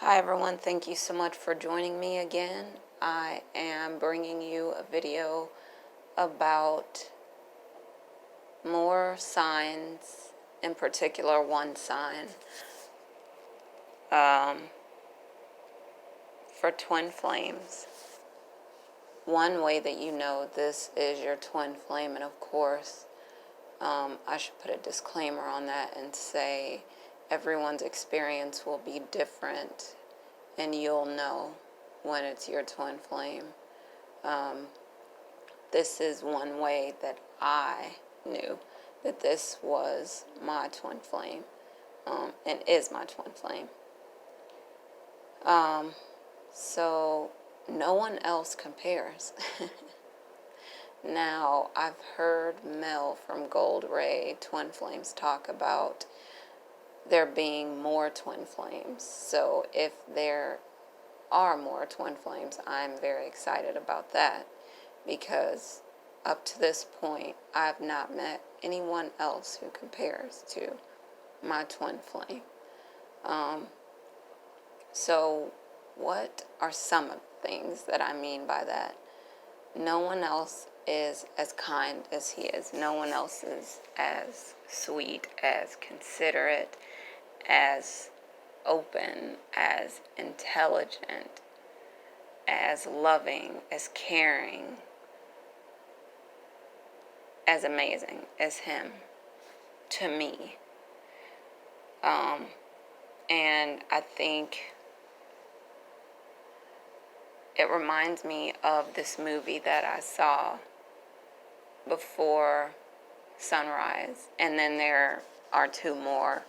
Hi everyone, thank you so much for joining me again. I am bringing you a video about more signs, in particular one sign, for twin flames. One way that you know this is your twin flame, and of course, I should put a disclaimer on that and say everyone's experience will be different and you'll know when it's your twin flame. This is one way that I knew that this was my twin flame, and is my twin flame. So no one else compares. Now, I've heard Mel from Gold Ray Twin Flames talk about there being more twin flames. So if there are more twin flames, I'm very excited about that, because up to this point, I've not met anyone else who compares to my twin flame. So what are some of the things that I mean by that? No one else is as kind as he is. No one else is as sweet, as considerate, as open, as intelligent, as loving, as caring, as amazing as him to me. And I think it reminds me of this movie that I saw before sunrise, and then there are two more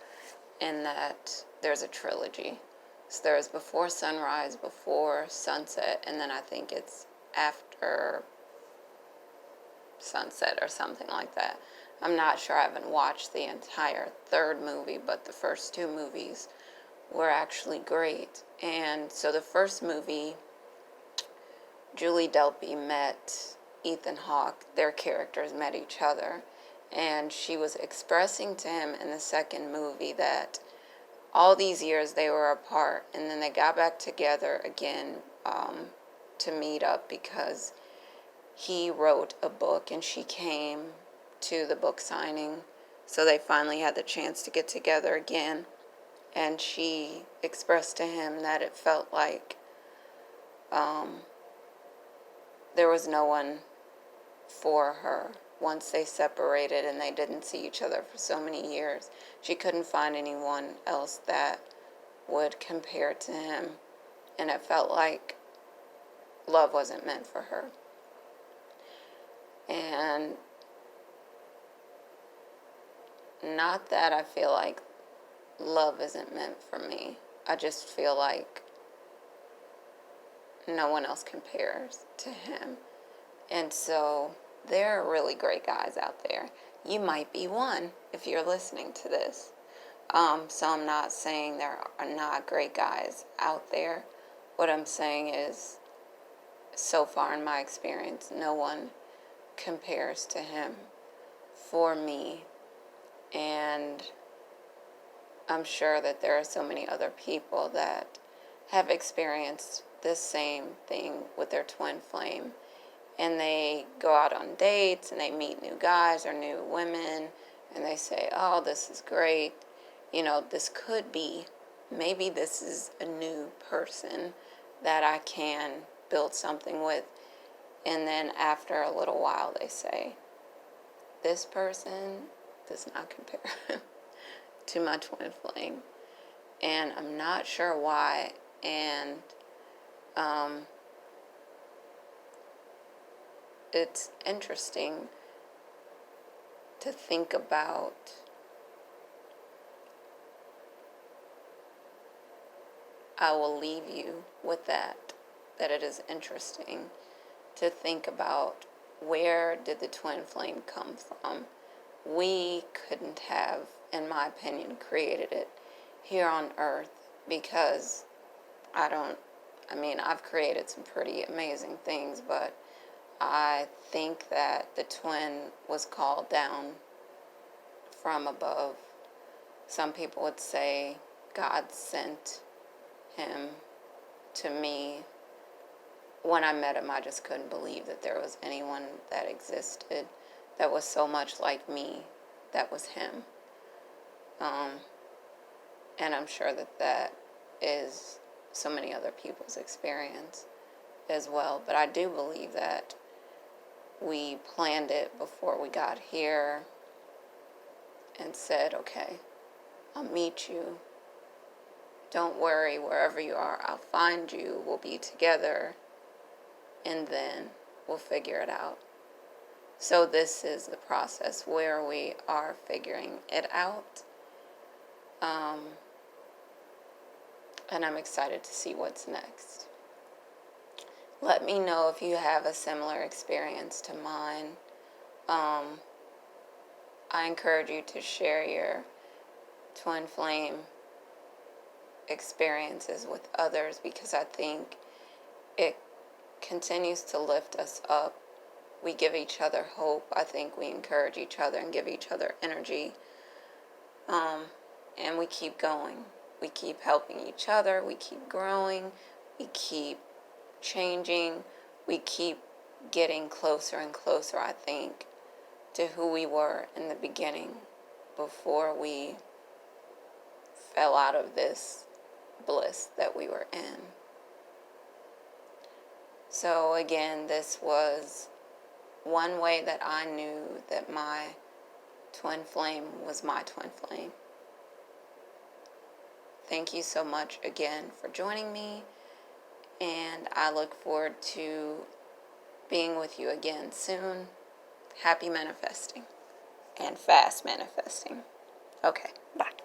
in that there's a trilogy. So there's before sunrise, before sunset, and then I think it's after sunset or something like that. I'm not sure. I haven't watched the entire third movie, but the first two movies were actually great. And so the first movie, Julie Delpy met Ethan Hawke. Their characters met each other, and she was expressing to him in the second movie that all these years they were apart, and then they got back together again to meet up because he wrote a book and she came to the book signing. So they finally had the chance to get together again, and she expressed to him that it felt like there was no one for her once they separated and they didn't see each other for so many years. She couldn't find anyone else that would compare to him, and it felt like love wasn't meant for her. And not that I feel like love isn't meant for me. I just feel like no one else compares to him. And so there are really great guys out there. You might be one if you're listening to this. So I'm not saying there are not great guys out there. What I'm saying is, so far in my experience, no one compares to him for me. And I'm sure that there are so many other people that have experienced this same thing with their twin flame. And they go out on dates and they meet new guys or new women, and they say, oh, this is great. You know, this could be, maybe this is a new person that I can build something with. And then after a little while, they say, this person does not compare to my twin flame. And I'm not sure why. And it's interesting to think about I will leave you with that it is interesting to think about, where did the twin flame come from? We couldn't have, in my opinion, created it here on earth, because I've created some pretty amazing things, but I think that the twin was called down from above. Some people would say God sent him to me. When I met him, I just couldn't believe that there was anyone that existed that was so much like me that was him. And I'm sure that that is so many other people's experience as well. But I do believe that we planned it before we got here and said, okay, I'll meet you. Don't worry, wherever you are, I'll find you. We'll be together. And then we'll figure it out. So this is the process where we are figuring it out. And I'm excited to see what's next. Let me know if you have a similar experience to mine. I encourage you to share your twin flame experiences with others, because I think it continues to lift us up. We give each other hope. I think we encourage each other and give each other energy. And we keep going. We keep helping each other. We keep growing. We keep changing. We keep getting closer and closer, I think, to who we were in the beginning before we fell out of this bliss that we were in. So again, this was one way that I knew that my twin flame was my twin flame. Thank you so much again for joining me, and I look forward to being with you again soon. Happy manifesting and fast manifesting. Okay, bye.